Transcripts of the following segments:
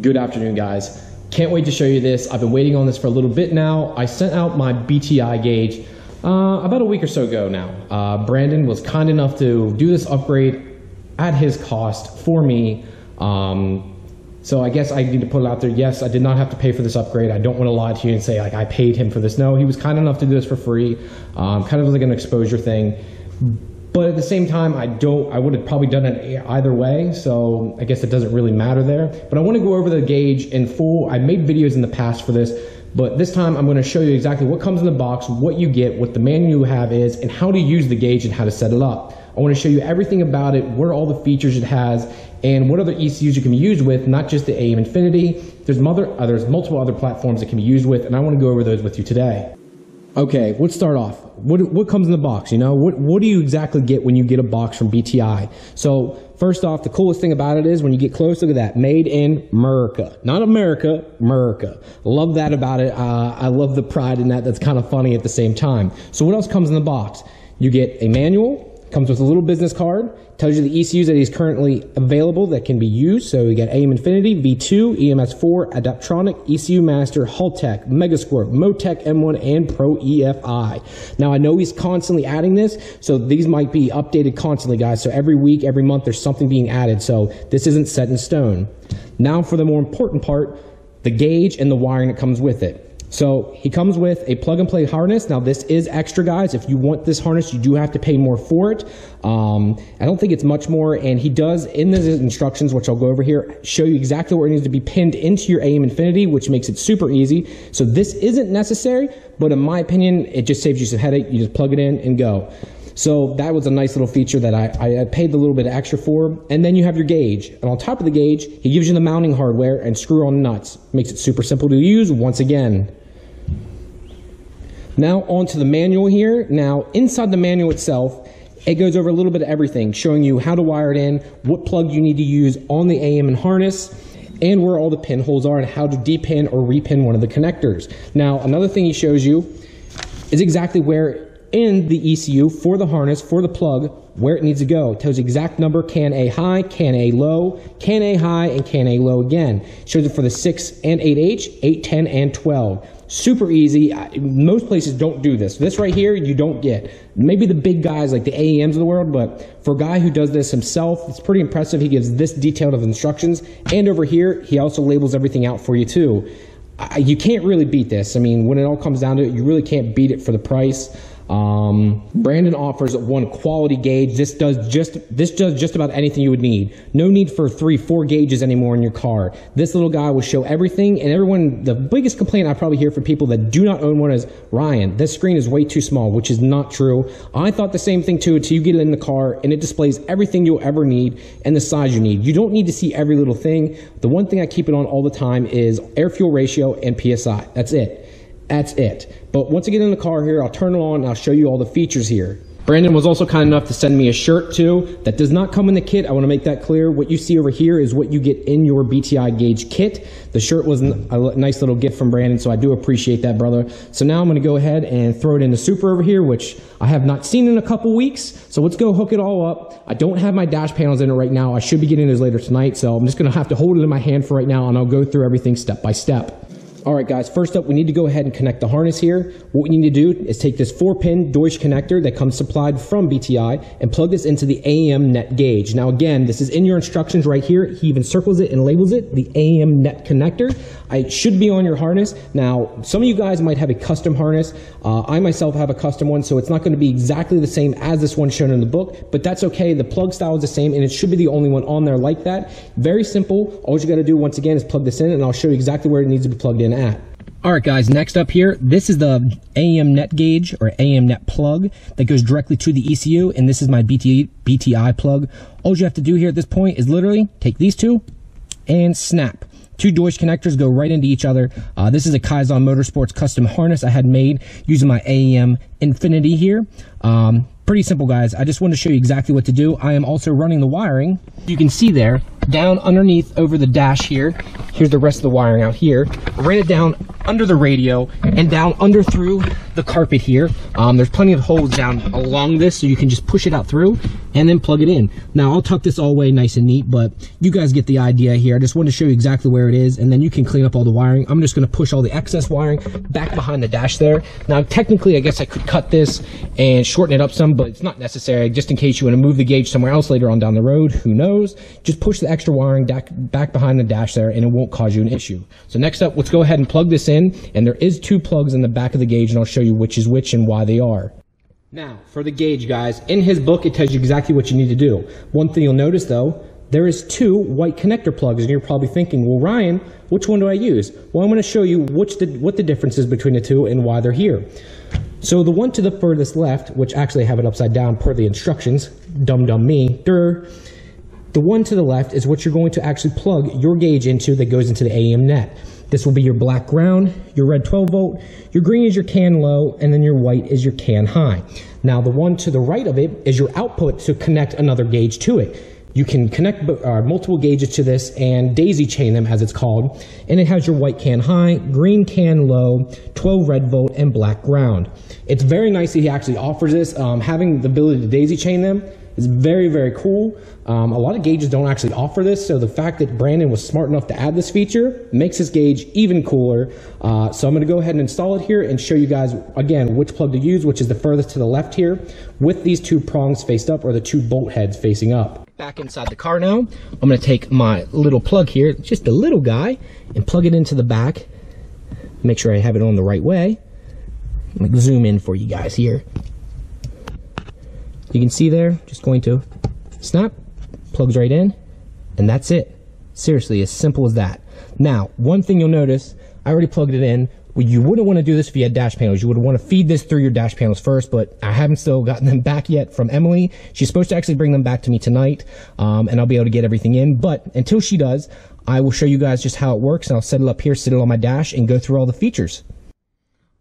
Good afternoon, guys. Can't wait to show you this. I've been waiting on this for a little bit now. I sent out my BTI gauge about a week or so ago now. Brandon was kind enough to do this upgrade at his cost for me. So I guess I need to put it out there. Yes, I did not have to pay for this upgrade. I don't want to lie to you and say like I paid him for this. No, he was kind enough to do this for free. Kind of like an exposure thing. But at the same time, I would have probably done it either way, so I guess it doesn't really matter there. But I want to go over the gauge in full. I made videos in the past for this, but this time I'm going to show you exactly what comes in the box, what you get, what the manual you have is, and how to use the gauge and how to set it up. I want to show you everything about it, what are all the features it has, and what other ECUs you can be used with, not just the AM Infinity. There's multiple other platforms it can be used with, and I want to go over those with you today. Okay, let's start off. What comes in the box? You know, what do you exactly get when you get a box from BTI? So first off, the coolest thing about it is when you get close, look at that, made in America, not America, America. Love that about it. I love the pride in that. That's kind of funny at the same time. So what else comes in the box? You get a manual. Comes with a little business card, tells you the ECUs that is currently available that can be used. So you got AM Infinity, V2, EMS4, Adaptronic, ECU Master, Haltech, Megasquirt, Motec M1, and Pro EFI. Now I know he's constantly adding this, so these might be updated constantly, guys. So every week, every month, there's something being added. So this isn't set in stone. Now for the more important part, the gauge and the wiring that comes with it. So he comes with a plug and play harness. Now this is extra, guys. If you want this harness, you do have to pay more for it. I don't think it's much more. And he does, in the instructions, which I'll go over here, show you exactly where it needs to be pinned into your AM Infinity, which makes it super easy. So this isn't necessary, but in my opinion, it just saves you some headache. You just plug it in and go. So that was a nice little feature that I paid a little bit extra for. And then you have your gauge. And on top of the gauge, he gives you the mounting hardware and screw-on nuts. Makes it super simple to use once again. Now onto the manual here. Now inside the manual itself, it goes over a little bit of everything, showing you how to wire it in, what plug you need to use on the AM and harness, and where all the pinholes are and how to depin or repin one of the connectors. Now another thing he shows you is exactly where in the ECU for the harness, for the plug, where it needs to go. It tells you exact number, can A high, can A low, can A high, and can A low again. It shows it for the 6 and 8H, 8, 10, and 12. Super easy. Most places don't do this. This right here, you don't get. Maybe the big guys like the AEMs of the world, but for a guy who does this himself, it's pretty impressive. He gives this detailed of instructions. And over here, he also labels everything out for you too. You can't really beat this. I mean, when it all comes down to it, you really can't beat it for the price. Brandon offers one quality gauge. This does just about anything you would need. No need for 3-4 gauges anymore in your car. This little guy will show everything, and everyone, the biggest complaint I probably hear from people that do not own one is, Ryan, this screen is way too small, which is not true. I thought the same thing too until you get it in the car and it displays everything you'll ever need and the size you need. You don't need to see every little thing. The one thing I keep it on all the time is air fuel ratio and PSI. That's it. That's it. But once I get in the car here, I'll turn it on and I'll show you all the features here. Brandon was also kind enough to send me a shirt too. That does not come in the kit. I want to make that clear. What you see over here is what you get in your BTI gauge kit. The shirt was a nice little gift from Brandon, so I do appreciate that, brother. So now I'm going to go ahead and throw it in the Supra over here, which I have not seen in a couple weeks. So let's go hook it all up. I don't have my dash panels in it right now. I should be getting those later tonight, so I'm just going to have to hold it in my hand for right now, and I'll go through everything step by step. All right, guys, first up, we need to go ahead and connect the harness here. What we need to do is take this 4-pin Deutsch connector that comes supplied from BTI and plug this into the AM net gauge. Now, again, this is in your instructions right here. He even circles it and labels it, the AM net connector. It should be on your harness. Now, some of you guys might have a custom harness. I myself have a custom one, so it's not going to be exactly the same as this one shown in the book, but that's okay. The plug style is the same, and it should be the only one on there like that. Very simple. All you got to do, once again, is plug this in, and I'll show you exactly where it needs to be plugged in at. All right, guys, next up here, this is the AM net gauge or AM net plug that goes directly to the ECU, and this is my BTI plug. All you have to do here at this point is literally take these two and snap. Two Deutsch connectors go right into each other. This is a Kaizen Motorsports custom harness I had made using my AM Infinity here. Pretty simple, guys. I just want to show you exactly what to do. I am also running the wiring. You can see there, down underneath over the dash here. Here's the rest of the wiring out here. Ran it down under the radio and down under through the carpet here. There's plenty of holes down along this, so you can just push it out through and then plug it in. Now I'll tuck this all away nice and neat, but you guys get the idea here. I just wanted to show you exactly where it is, and then you can clean up all the wiring. I'm just going to push all the excess wiring back behind the dash there. Now technically I guess I could cut this and shorten it up some, but it's not necessary, just in case you want to move the gauge somewhere else later on down the road. Who knows? Just push the extra wiring back behind the dash there, and it won't cause you an issue. So next up, let's go ahead and plug this in, and there is 2 plugs in the back of the gauge, and I'll show you which is which and why they are. Now, for the gauge, guys, in his book, it tells you exactly what you need to do. One thing you'll notice, though, there is 2 white connector plugs, and you're probably thinking, well, Ryan, which one do I use? Well, I'm going to show you what the difference is between the 2 and why they're here. So the one to the furthest left, which actually I have it upside down per the instructions, dumb me, the one to the left is what you're going to actually plug your gauge into that goes into the AM net. This will be your black ground, your red 12 volt, your green is your CAN low, and then your white is your CAN high. Now the one to the right of it is your output to connect another gauge to it. You can connect multiple gauges to this and daisy chain them, as it's called, and it has your white CAN high, green CAN low, 12 red volt, and black ground. It's very nice that he actually offers this. Having the ability to daisy chain them is very, very cool. A lot of gauges don't actually offer this, so the fact that Brandon was smart enough to add this feature makes his gauge even cooler. So I'm going to go ahead and install it here and show you guys, again, which plug to use, which is the furthest to the left here, with these 2 prongs faced up, or the 2 bolt heads facing up. Back inside the car now, I'm going to take my little plug here, just a little guy, and plug it into the back. Make sure I have it on the right way. I'm going to zoom in for you guys here. You can see there, just going to snap, plugs right in, and that's it. Seriously, as simple as that. Now, one thing you'll notice, I already plugged it in. Well, you wouldn't want to do this if you had dash panels. You would want to feed this through your dash panels first, but I haven't still gotten them back yet from Emily. She's supposed to actually bring them back to me tonight, and I'll be able to get everything in. But until she does, I will show you guys just how it works, and I'll set it up here, sit it on my dash, and go through all the features.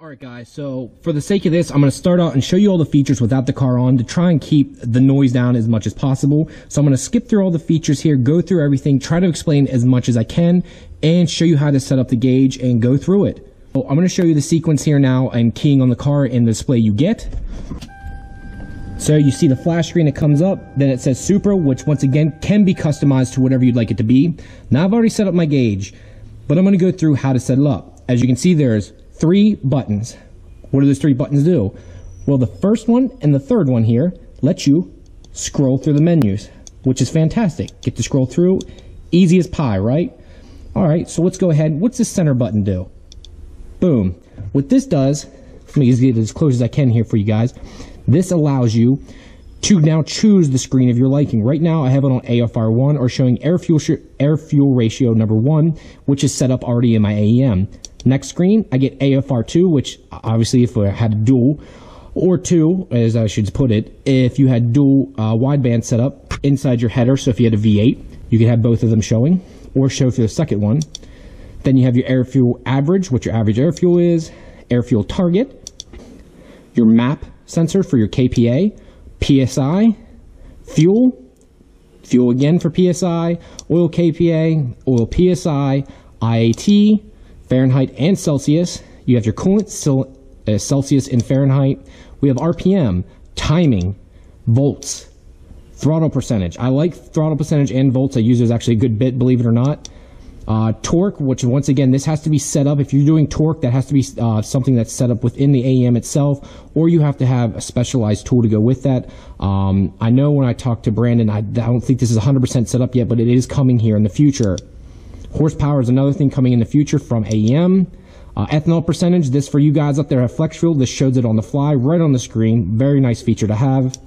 Alright guys, so for the sake of this, I'm going to start out and show you all the features without the car on to try and keep the noise down as much as possible. So I'm going to skip through all the features here, go through everything, try to explain as much as I can, and show you how to set up the gauge and go through it. So I'm going to show you the sequence here now and keying on the car and the display you get. So you see the flash screen that comes up, then it says Supra, which once again can be customized to whatever you'd like it to be. Now I've already set up my gauge, but I'm going to go through how to set it up. As you can see, there's 3 buttons. What do those 3 buttons do? Well, the first one and the third one here let you scroll through the menus, which is fantastic. Get to scroll through, easy as pie, right? Alright, so let's go ahead. What's this center button do? Boom. What this does, let me get it as close as I can here for you guys. This allows you to now choose the screen of your liking. Right now I have it on AFR 1, or showing air fuel ratio number 1, which is set up already in my AEM. Next screen, I get AFR 2, which obviously if I had a dual, or 2, as I should put it, if you had dual wideband set up inside your header, so if you had a V8, you could have both of them showing, or show for the second one. Then you have your air fuel average, what your average air fuel is, air fuel target, your map sensor for your KPA, PSI, fuel again for PSI, oil KPA, oil PSI, IAT, Fahrenheit and Celsius. You have your coolant, Celsius and Fahrenheit. We have RPM, timing, volts, throttle percentage. I like throttle percentage and volts. I use those actually a good bit, believe it or not. Torque, which once again, this has to be set up. If you're doing torque, that has to be something that's set up within the AEM itself, or you have to have a specialized tool to go with that. I know when I talked to Brandon, I don't think this is 100% set up yet, but it is coming here in the future. Horsepower is another thing coming in the future from AEM. Ethanol percentage, this for you guys up there at Flex Fuel, this shows it on the fly, right on the screen. Very nice feature to have.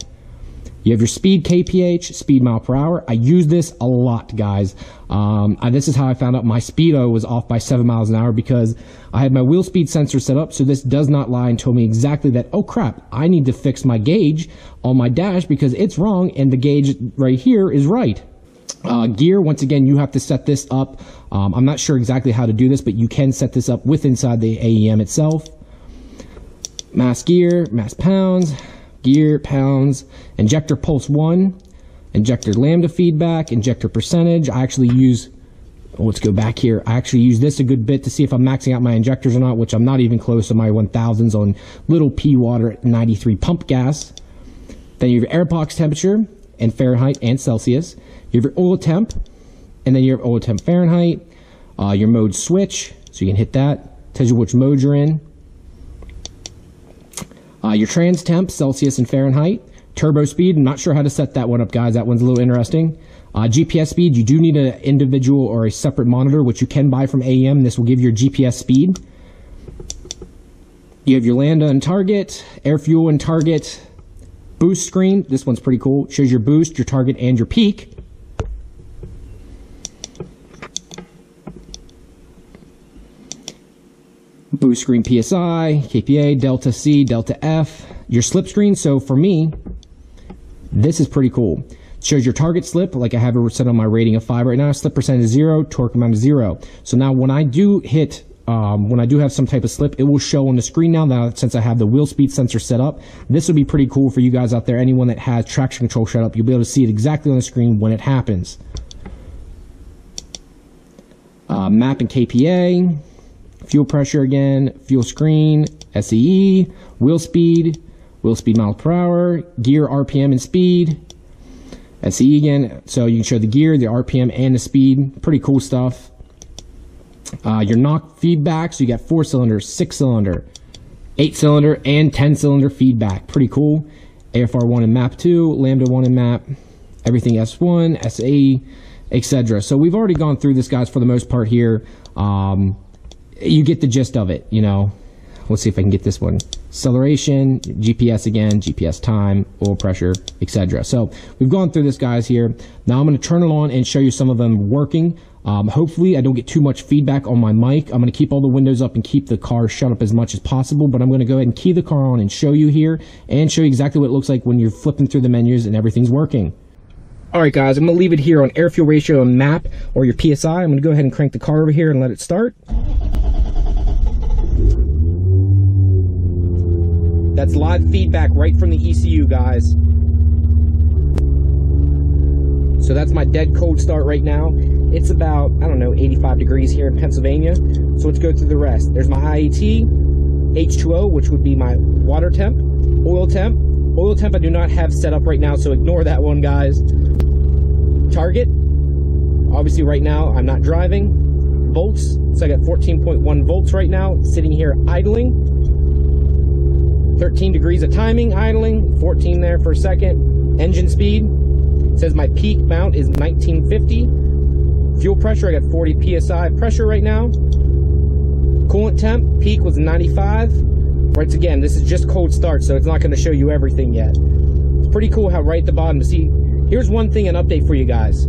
You have your speed kph, speed mile per hour. I use this a lot, guys. This is how I found out my speedo was off by 7 miles an hour, because I had my wheel speed sensor set up, so this does not lie and tell me exactly that, oh crap, I need to fix my gauge on my dash because it's wrong and the gauge right here is right. Gear, once again, you have to set this up. I'm not sure exactly how to do this, but you can set this up with inside the AEM itself. Mass gear, mass pounds, gear, pounds, injector pulse 1, injector lambda feedback, injector percentage. I actually use, let's go back here. I actually use this a good bit to see if I'm maxing out my injectors or not, which I'm not even close to my 1000s on little pea water at 93 pump gas. Then you have your air box temperature in Fahrenheit and Celsius. You have your oil temp, and then you have oil temp Fahrenheit. Your mode switch, so you can hit that. Tells you which mode you're in. Your trans temp, Celsius and Fahrenheit. Turbo speed, I'm not sure how to set that one up, guys. That one's a little interesting. GPS speed, you do need an individual or a separate monitor, which you can buy from AEM. This will give you your GPS speed. You have your lambda and target, air fuel and target. Boost screen, this one's pretty cool. It shows your boost, your target, and your peak. Boost screen PSI, KPA, delta C, delta F. Your slip screen, so for me, this is pretty cool. It shows your target slip, like I have it set on my rating of 5 right now. Slip percent is 0, torque amount is 0. So now when I do hit, when I do have some type of slip, it will show on the screen now since I have the wheel speed sensor set up. This would be pretty cool for you guys out there. Anyone that has traction control set up, you'll be able to see it exactly on the screen when it happens. Map and KPA, fuel pressure again, fuel screen, SEE, wheel speed miles per hour, gear RPM and speed, SE again, so you can show the gear, the RPM, and the speed. Pretty cool stuff. Your knock feedback, so you got 4-cylinder, 6-cylinder, 8-cylinder, and 10-cylinder feedback. Pretty cool. AFR 1 and map 2, lambda 1 and map, everything S1, SE, etc. So we've already gone through this, guys, for the most part here. You get the gist of it, you know. Let's see if I can get this one. Acceleration, GPS again, GPS time, oil pressure, etc. So we've gone through this, guys, here. Now I'm going to turn it on and show you some of them working. Hopefully I don't get too much feedback on my mic. I'm going to keep all the windows up and keep the car shut up as much as possible, but I'm going to go ahead and key the car on and show you here and show you exactly what it looks like when you're flipping through the menus and everything's working. Alright, guys, I'm going to leave it here on air fuel ratio and map, or your PSI. I'm going to go ahead and crank the car over here and let it start. That's live feedback right from the ECU, guys. So that's my dead cold start right now. It's about, I don't know, 85 degrees here in Pennsylvania. So let's go through the rest. There's my IAT, H2O, which would be my water temp, oil temp. Oil temp I do not have set up right now, so ignore that one, guys. Target, obviously right now I'm not driving. Volts, so I got 14.1 volts right now, sitting here idling. 13 degrees of timing, idling, 14 there for a second. Engine speed, it says my peak mount is 1950. Fuel pressure, I got 40 PSI pressure right now. Coolant temp, peak was 95. Once again, this is just cold start, so it's not going to show you everything yet. It's pretty cool how right at the bottom, see, here's one thing, an update for you guys.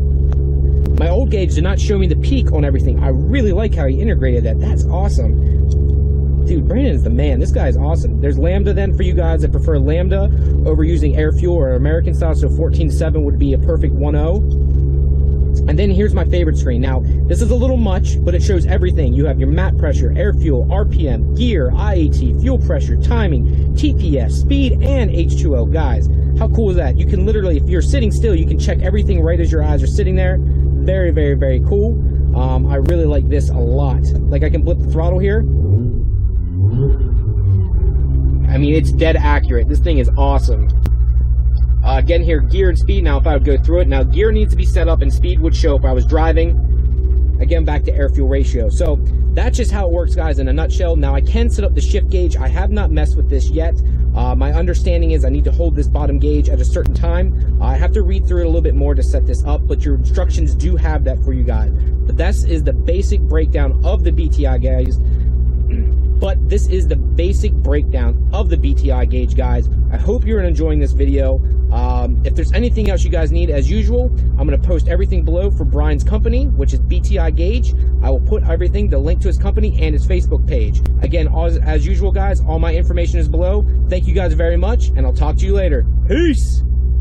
My old gauge did not show me the peak on everything. I really like how he integrated that. That's awesome. Dude, Brandon is the man. This guy is awesome. There's lambda then for you guys that prefer lambda over using air fuel or American style, so 14.7 would be a perfect 1.0. And then here's my favorite screen. Now, this is a little much, but it shows everything. You have your map pressure, air fuel, RPM, gear, IAT, fuel pressure, timing, TPS, speed, and H2O. Guys, how cool is that? You can literally, if you're sitting still, you can check everything right as your eyes are sitting there. Very, very, very cool. I really like this a lot. Like, I can blip the throttle here. I mean, it's dead accurate. This thing is awesome. Again here, gear and speed. Now, if I would go through it, now gear needs to be set up and speed would show if I was driving. Again, back to air fuel ratio. So that's just how it works, guys, in a nutshell. Now, I can set up the shift gauge. I have not messed with this yet. My understanding is I need to hold this bottom gauge at a certain time. I have to read through it a little bit more to set this up, but your instructions do have that for you guys. But this is the basic breakdown of the BTI, guys. But this is the basic breakdown of the BTI gauge, guys. I hope you're enjoying this video. If there's anything else you guys need, as usual, I'm going to post everything below for Brian's company, which is BTI Gauge. I will put everything, the link to his company and his Facebook page. Again, as usual, guys, all my information is below. Thank you guys very much, and I'll talk to you later. Peace!